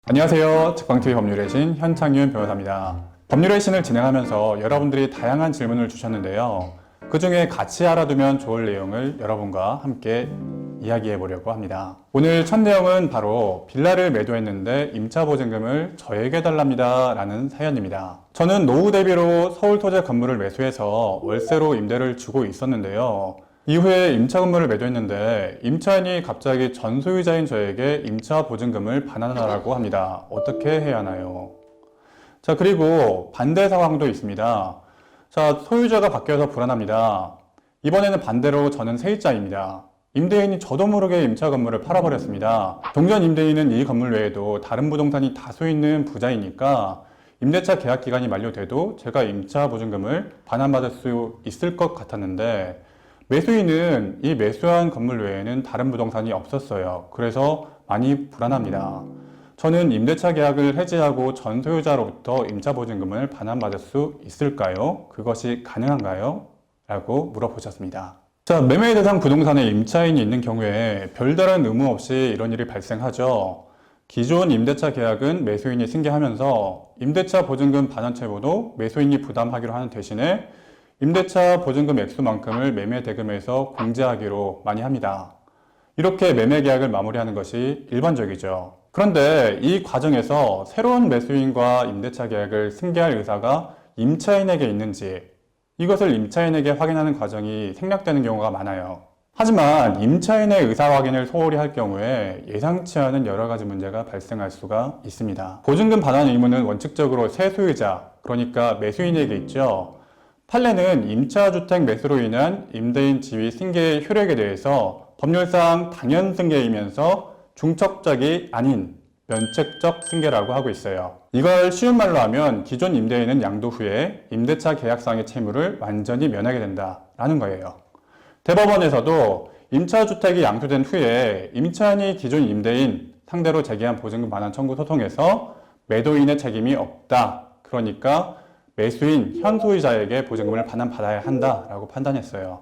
안녕하세요. 직방TV 법률의 신 현창윤 변호사입니다. 법률의 신을 진행하면서 여러분들이 다양한 질문을 주셨는데요. 그 중에 같이 알아두면 좋을 내용을 여러분과 함께 이야기해 보려고 합니다. 오늘 첫 내용은 바로 빌라를 매도했는데 임차보증금을 저에게 달랍니다 라는 사연입니다. 저는 노후 대비로 서울 토지 건물을 매수해서 월세로 임대를 주고 있었는데요. 이후에 임차 건물을 매도했는데 임차인이 갑자기 전 소유자인 저에게 임차 보증금을 반환하라고 합니다. 어떻게 해야 하나요? 자, 그리고 반대 상황도 있습니다. 자, 소유자가 바뀌어서 불안합니다. 이번에는 반대로 저는 세입자입니다. 임대인이 저도 모르게 임차 건물을 팔아버렸습니다. 종전 임대인은 이 건물 외에도 다른 부동산이 다수 있는 부자이니까 임대차 계약 기간이 만료돼도 제가 임차 보증금을 반환받을 수 있을 것 같았는데 매수인은 이 매수한 건물 외에는 다른 부동산이 없었어요. 그래서 많이 불안합니다. 저는 임대차 계약을 해지하고 전 소유자로부터 임차 보증금을 반환받을 수 있을까요? 그것이 가능한가요? 라고 물어보셨습니다. 자, 매매 대상 부동산에 임차인이 있는 경우에 별다른 의무 없이 이런 일이 발생하죠. 기존 임대차 계약은 매수인이 승계하면서 임대차 보증금 반환 채무도 매수인이 부담하기로 하는 대신에 임대차 보증금 액수만큼을 매매 대금에서 공제하기로 많이 합니다. 이렇게 매매 계약을 마무리하는 것이 일반적이죠. 그런데 이 과정에서 새로운 매수인과 임대차 계약을 승계할 의사가 임차인에게 있는지 이것을 임차인에게 확인하는 과정이 생략되는 경우가 많아요. 하지만 임차인의 의사 확인을 소홀히 할 경우에 예상치 않은 여러 가지 문제가 발생할 수가 있습니다. 보증금 반환 의무는 원칙적으로 새 소유자, 그러니까 매수인에게 있죠. 판례는 임차주택 매수로 인한 임대인 지위 승계의 효력에 대해서 법률상 당연 승계이면서 중첩적이 아닌 면책적 승계라고 하고 있어요. 이걸 쉬운 말로 하면 기존 임대인은 양도 후에 임대차 계약상의 채무를 완전히 면하게 된다라는 거예요. 대법원에서도 임차주택이 양도된 후에 임차인이 기존 임대인 상대로 제기한 보증금 반환 청구 소송에서 매도인의 책임이 없다. 그러니까 매수인 현 소유자에게 보증금을 반환받아야 한다라고 판단했어요.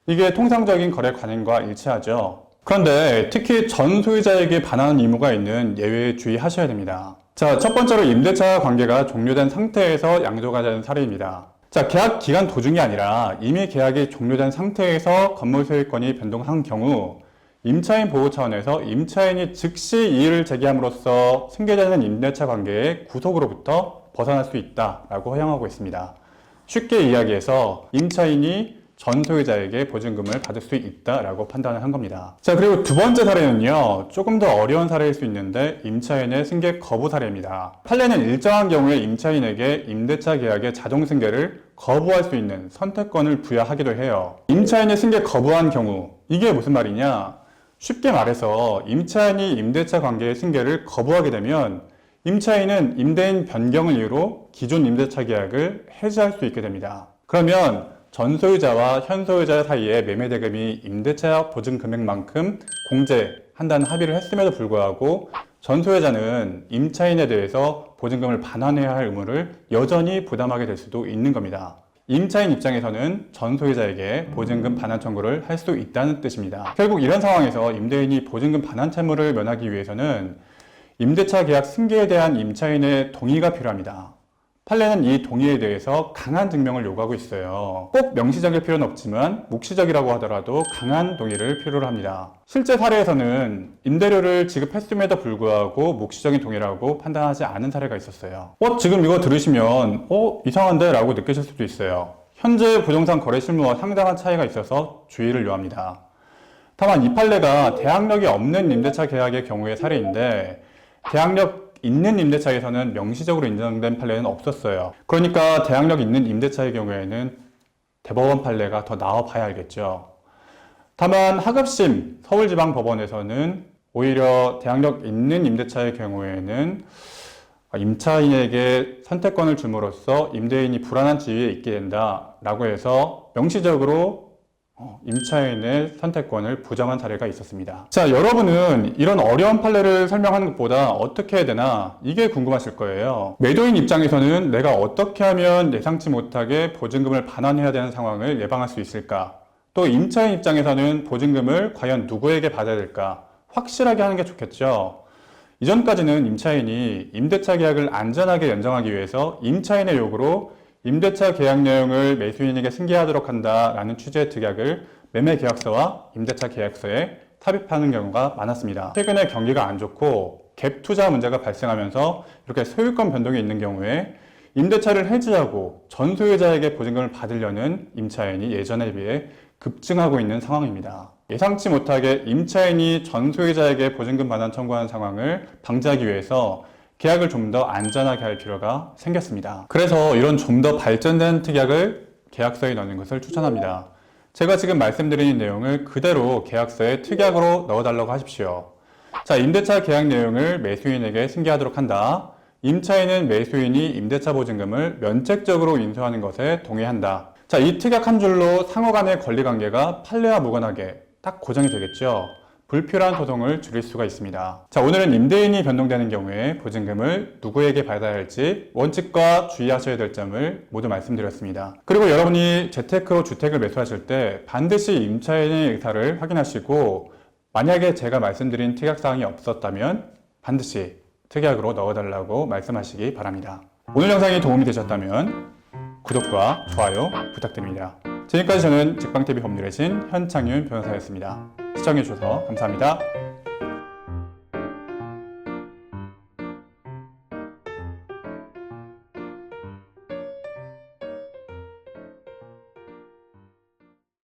이게 통상적인 거래 관행과 일치하죠. 그런데 특히 전 소유자에게 반환 의무가 있는 예외에 주의하셔야 됩니다. 자, 첫 번째로 임대차 관계가 종료된 상태에서 양도가 되는 사례입니다. 자, 계약 기간 도중이 아니라 이미 계약이 종료된 상태에서 건물 소유권이 변동한 경우 임차인 보호 차원에서 임차인이 즉시 이의를 제기함으로써 승계되는 임대차 관계의 구속으로부터 벗어날 수 있다라고 허용하고 있습니다. 쉽게 이야기해서 임차인이 전 소유자에게 보증금을 받을 수 있다라고 판단을 한 겁니다. 자, 그리고 두 번째 사례는요, 조금 더 어려운 사례일 수 있는데 임차인의 승계 거부 사례입니다. 판례는 일정한 경우에 임차인에게 임대차 계약의 자동 승계를 거부할 수 있는 선택권을 부여하기도 해요. 임차인이 승계 거부한 경우, 이게 무슨 말이냐? 쉽게 말해서 임차인이 임대차 관계의 승계를 거부하게 되면 임차인은 임대인 변경을 이유로 기존 임대차 계약을 해지할 수 있게 됩니다. 그러면 전 소유자와 현 소유자 사이에 매매 대금이 임대차 보증 금액만큼 공제한다는 합의를 했음에도 불구하고 전 소유자는 임차인에 대해서 보증금을 반환해야 할 의무를 여전히 부담하게 될 수도 있는 겁니다. 임차인 입장에서는 전 소유자에게 보증금 반환 청구를 할 수 있다는 뜻입니다. 결국 이런 상황에서 임대인이 보증금 반환 채무를 면하기 위해서는 임대차 계약 승계에 대한 임차인의 동의가 필요합니다. 판례는 이 동의에 대해서 강한 증명을 요구하고 있어요. 꼭 명시적일 필요는 없지만 묵시적이라고 하더라도 강한 동의를 필요로 합니다. 실제 사례에서는 임대료를 지급했음에도 불구하고 묵시적인 동의라고 판단하지 않은 사례가 있었어요. 지금 이거 들으시면 이상한데? 라고 느끼실 수도 있어요. 현재 부동산 거래 실무와 상당한 차이가 있어서 주의를 요합니다. 다만 이 판례가 대항력이 없는 임대차 계약의 경우의 사례인데 대항력 있는 임대차에서는 명시적으로 인정된 판례는 없었어요. 그러니까 대항력 있는 임대차의 경우에는 대법원 판례가 더 나와봐야 알겠죠. 다만 하급심 서울지방법원에서는 오히려 대항력 있는 임대차의 경우에는 임차인에게 선택권을 줌으로써 임대인이 불안한 지위에 있게 된다라고 해서 명시적으로 임차인의 선택권을 부정한 사례가 있었습니다. 자, 여러분은 이런 어려운 판례를 설명하는 것보다 어떻게 해야 되나 이게 궁금하실 거예요. 매도인 입장에서는 내가 어떻게 하면 예상치 못하게 보증금을 반환해야 되는 상황을 예방할 수 있을까? 또 임차인 입장에서는 보증금을 과연 누구에게 받아야 될까? 확실하게 하는 게 좋겠죠. 이전까지는 임차인이 임대차 계약을 안전하게 연장하기 위해서 임차인의 요구로 임대차 계약 내용을 매수인에게 승계하도록 한다라는 취지의 특약을 매매 계약서와 임대차 계약서에 삽입하는 경우가 많았습니다. 최근에 경기가 안 좋고 갭 투자 문제가 발생하면서 이렇게 소유권 변동이 있는 경우에 임대차를 해지하고 전 소유자에게 보증금을 받으려는 임차인이 예전에 비해 급증하고 있는 상황입니다. 예상치 못하게 임차인이 전 소유자에게 보증금 반환 청구하는 상황을 방지하기 위해서 계약을 좀 더 안전하게 할 필요가 생겼습니다. 그래서 이런 좀 더 발전된 특약을 계약서에 넣는 것을 추천합니다. 제가 지금 말씀드린 내용을 그대로 계약서에 특약으로 넣어달라고 하십시오. 자, 임대차 계약 내용을 매수인에게 승계하도록 한다. 임차인은 매수인이 임대차 보증금을 면책적으로 인수하는 것에 동의한다. 자, 이 특약 한 줄로 상호 간의 권리관계가 판례와 무관하게 딱 고정이 되겠죠. 불필요한 소송을 줄일 수가 있습니다. 자, 오늘은 임대인이 변동되는 경우에 보증금을 누구에게 받아야 할지 원칙과 주의하셔야 될 점을 모두 말씀드렸습니다. 그리고 여러분이 재테크로 주택을 매수하실 때 반드시 임차인의 의사를 확인하시고 만약에 제가 말씀드린 특약사항이 없었다면 반드시 특약으로 넣어달라고 말씀하시기 바랍니다. 오늘 영상이 도움이 되셨다면 구독과 좋아요 부탁드립니다. 지금까지 저는 직방TV 법률의 신 현창윤 변호사였습니다. 시청해주셔서 감사합니다.